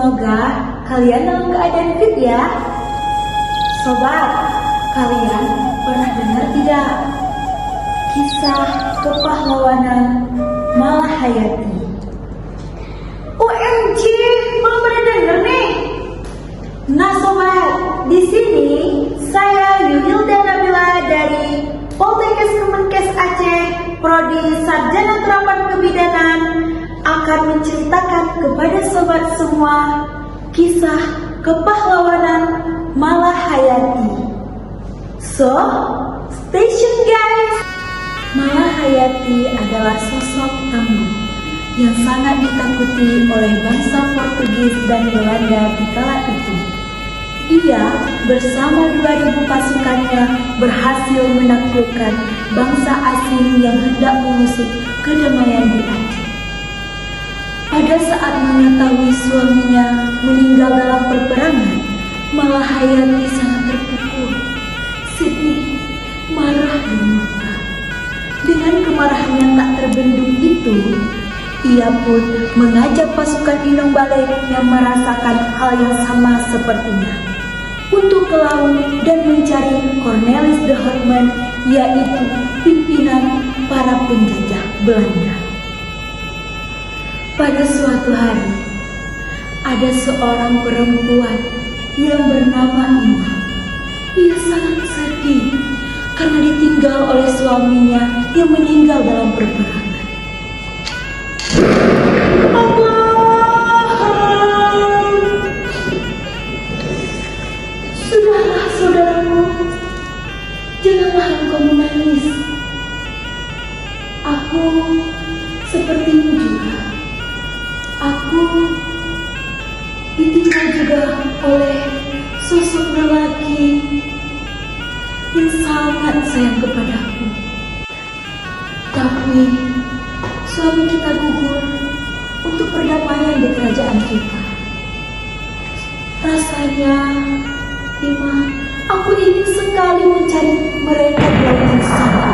Semoga kalian dalam keadaan fit ya. Sobat, kalian pernah dengar tidak kisah kepahlawanan Malahayati? OMG, belum pernah dengar nih. Nah sobat, di sini saya Yulda Nabila dari Poltekkes Kemenkes Aceh, Prodi Sarjana Terapan Kebidanan, akan menceritakan kepada sobat semua kisah kepahlawanan Malahayati. So, stay tune guys. Malahayati adalah sosok tangguh yang sangat ditakuti oleh bangsa Portugis dan Belanda di kala itu. Ia bersama 2.000 pasukannya berhasil menaklukkan bangsa asing yang hendak mengusik kedamaian di Aceh. Pada saat mengetahui suaminya meninggal dalam peperangan, Malahayati sangat terpukul, sedih, marah dan murka. Dengan kemarahan yang tak terbendung itu, ia pun mengajak pasukan Inong Balai yang merasakan hal yang sama sepertinya untuk ke laut dan mencari Cornelis de Houtman, yaitu pimpinan para penjajah Belanda. Pada suatu hari, ada seorang perempuan yang bernama Ima. Ia sangat sedih karena ditinggal oleh suaminya yang meninggal dalam peperangan. Sudahlah saudaraku, janganlah engkau menangis. Aku sepertimu juga. Aku ditinggal juga oleh sosok lelaki yang sangat sayang kepadaku. Tapi suami kita gugur untuk perdamaian di kerajaan kita. Rasanya, Ima, aku ingin sekali mencari mereka di lautan sana.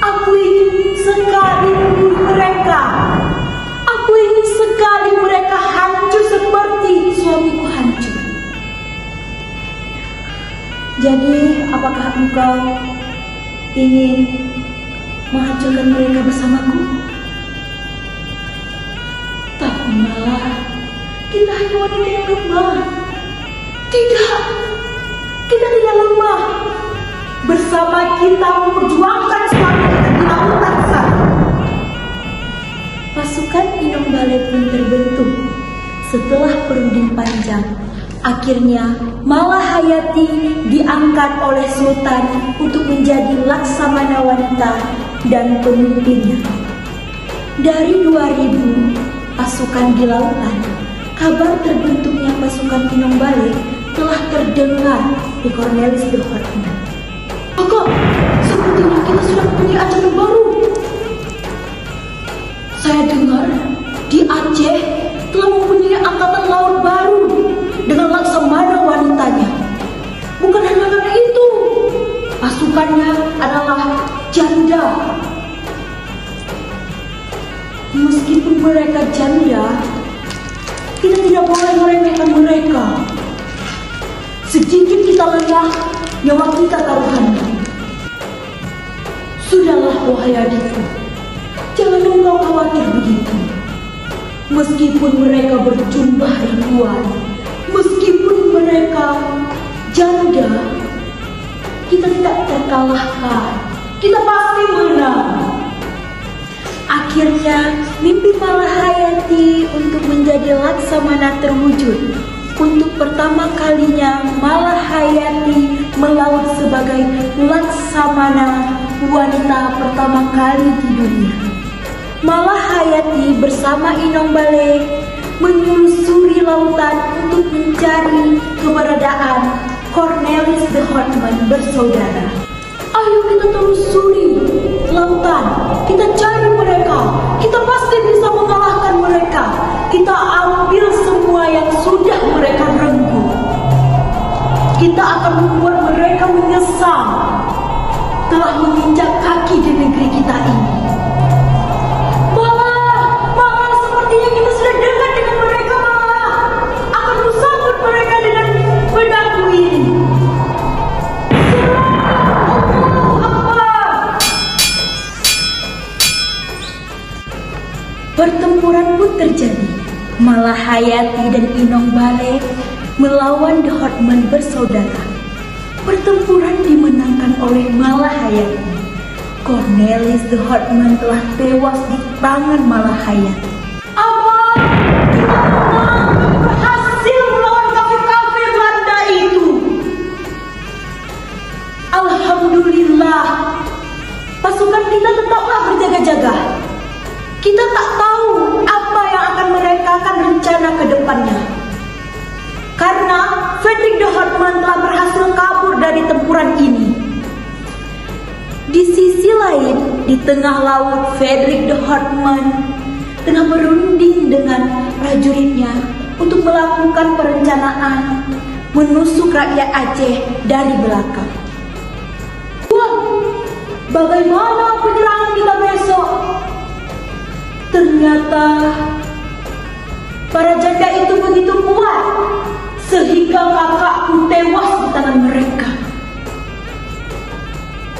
Aku ingin sekali membunuh mereka. Aku ingin sekali mereka hancur seperti suamiku hancur. Jadi, apakah engkau ingin menghancurkan mereka bersamaku? Tapi malah, kita hanya wanita yang lemah. Tidak, kita tidak lemah. Bersama kita memperjuangkan suami kita di lautan sana. Pasukan Inong Balai pun terbentuk. Setelah perunding panjang, akhirnya Malahayati diangkat oleh Sultan untuk menjadi laksamana wanita dan pemimpinnya. Dari 2.000 pasukan di lautan, kabar terbentuknya pasukan Inong Balai telah terdengar di Cornelis de Houtman. Kakak, sepertinya kita sudah mempunyai ancaman baru. Saya dengar di Aceh telah mempunyai angkatan laut baru dengan laksamana wanitanya. Bukan hanya karena itu, pasukannya adalah janda. Meskipun mereka janda, kita tidak boleh meremehkan mereka. Sedikit kita lengah, nyawa kita taruhannya. Sudahlah wahai adikku, jangan engkau khawatir begitu. Meskipun mereka berjumlah ribuan, meskipun mereka janda, kita tidak terkalahkan. Kita pasti menang. Akhirnya mimpi Malahayati untuk menjadi laksamana terwujud. Untuk pertama kalinya Malahayati melaut sebagai laksamana wanita pertama kali di dunia. Malahayati bersama Inong Balai menyusuri lautan untuk mencari keberadaan Cornelis de Houtman bersaudara. Ayo kita telusuri lautan, kita cari mereka, kita pasti bisa mengalahkan mereka. Kita ambil semua yang sudah mereka renggut. Kita akan membuat mereka menyesal telah menginjak kaki di negeri kita ini. Malah sepertinya kita sudah dekat dengan mereka, Malah. terjadi. Malahayati dan Inong Bale melawan The Hotman bersaudara. Pertempuran dimenangkan oleh Malahayati. Cornelis The Hotman telah tewas di tangan Malahayati. Abang, kita menang, berhasil melawan kafir-kafir Belanda itu. Alhamdulillah, pasukan kita tetaplah berjaga-jaga. Kita tak tahu apa yang akan merekakan rencana ke depannya. Karena Frederick The Hotman telah berhasil kabur dari tempuran ini. Di sisi lain, di tengah laut, Frederick The Hotman tengah berunding dengan prajuritnya untuk melakukan perencanaan menusuk rakyat Aceh dari belakang. Tuan, bagaimana penyerangan kita besok? Ternyata para janda itu begitu kuat sehingga kakakku tewas di tangan mereka.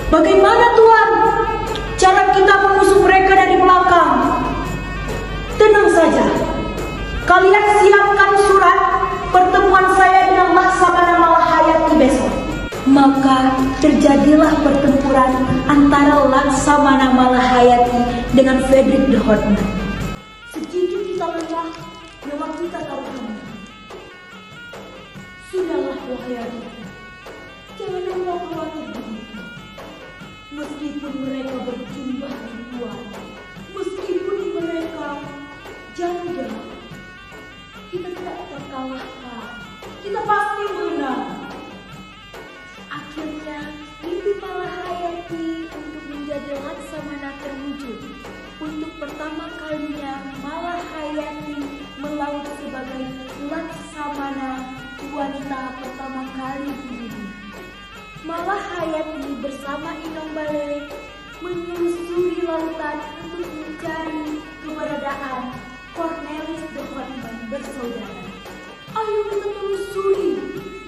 Bagaimana Tuan cara kita mengusung mereka dari belakang? Tenang saja, kalian siapkan surat pertemuan saya dengan Laksamana Malahayati besok. Maka terjadilah pertempuran antara Laksamana Malahayati dengan Frederick The Hotman. Sedikit kita lelah, nyawa kita taruhan. Sudahlah wahai adikku, jangan engkau khawatir begitu. Meskipun mereka berjumlah ribuan, meskipun mereka janda, kita tidak terkalahkan. Kita pasti menang. Akhirnya mimpi Malahayati untuk menjadi Laksamana terwujud. Untuk pertama kalinya Malahayati melaut sebagai Laksamana wanita pertama kali di dunia. Malahayati bersama Inong Bale menyusuri lautan untuk mencari keberadaan Cornelis The Hotman bersaudara. Ayo kita telusuri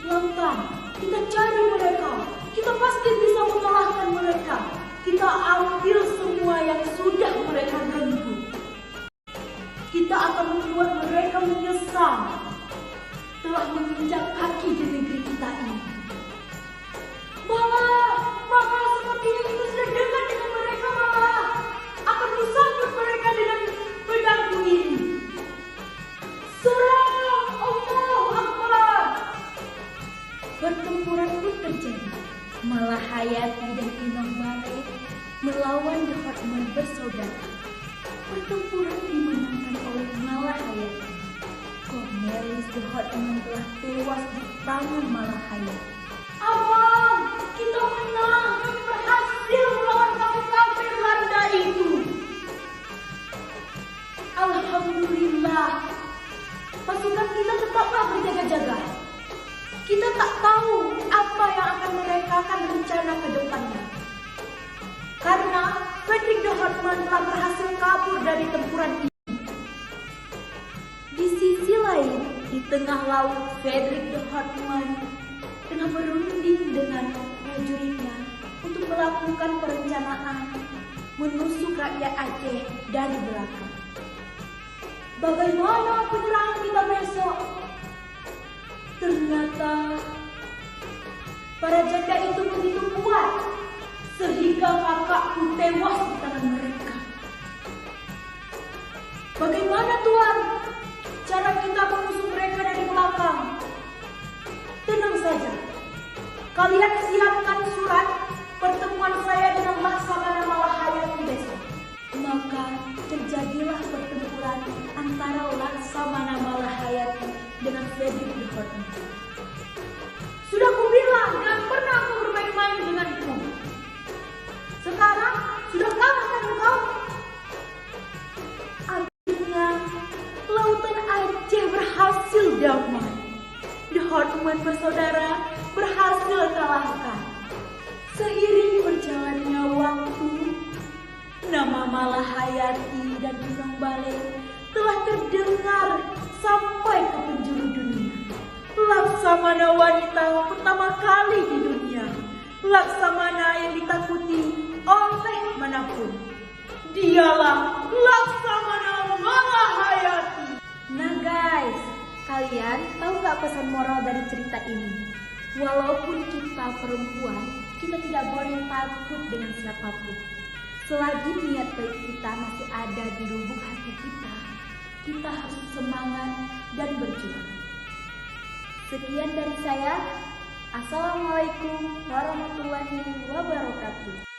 lautan, kita cari mereka. Kita pasti bisa mengalahkan mereka. Kita ambil semua yang sudah mereka renggut. Kita akan membuat mereka menyesal telah menginjak kaki di negeri kita ini. Mama, sepertinya kita sudah dekat dengan mereka, Mama. Akan kusambut mereka dengan pedangku ini. Serang, Allahu Akbar. Pertempuran pun terjadi. Malahayati dan Inong Bale melawan The Hotman bersaudara. Pertempuran dimenangkan oleh Malahayati. Cornelis The Hotman telah tewas di tangan Malahayati. Abang, kita menang, kami berhasil melawan kafir-kafir Belanda itu. Alhamdulillah, pasukan kita tetaplah berjaga-jaga. Kita tak tahu apa yang akan merekakan rencana ke depannya. Karena Frederick The Hotman telah berhasil kabur dari tempuran ini. Di sisi lain, di tengah laut, Frederick The Hotman tengah berunding dengan prajuritnya untuk melakukan perencanaan menusuk rakyat Aceh dari belakang. Bagaimana penyerangan kita besok? Ternyata para janda itu begitu kuat sehingga kakakku tewas di tangan mereka. Bagaimana Tuan cara kita mengusung mereka dari belakang? Tenang saja, kalian siapkan surat pertemuan saya dengan Laksamana Malahayati besok. Maka terjadilah pertempuran antara Laksamana Malahayati dengan Frederick The Hotman. Sudah kubilang, jangan pernah kau bermain-main denganku. Sekarang sudah kalah kan engkau? Akhirnya lautan Aceh berhasil damai. The Hotman bersaudara berhasil kalahkan. Seiring berjalannya waktu, nama Malahayati dan Inong Bale telah terdengar sampai ke penjuru dunia. Laksamana wanita pertama kali di dunia. Laksamana yang ditakuti oleh manapun. Dialah Laksamana Malahayati. Guys, kalian tahu nggak pesan moral dari cerita ini? Walaupun kita perempuan, kita tidak boleh takut dengan siapapun. Selagi niat baik kita masih ada di lubuk hati kita harus semangat dan berjuang. Sekian dari saya. Assalamualaikum warahmatullahi wabarakatuh.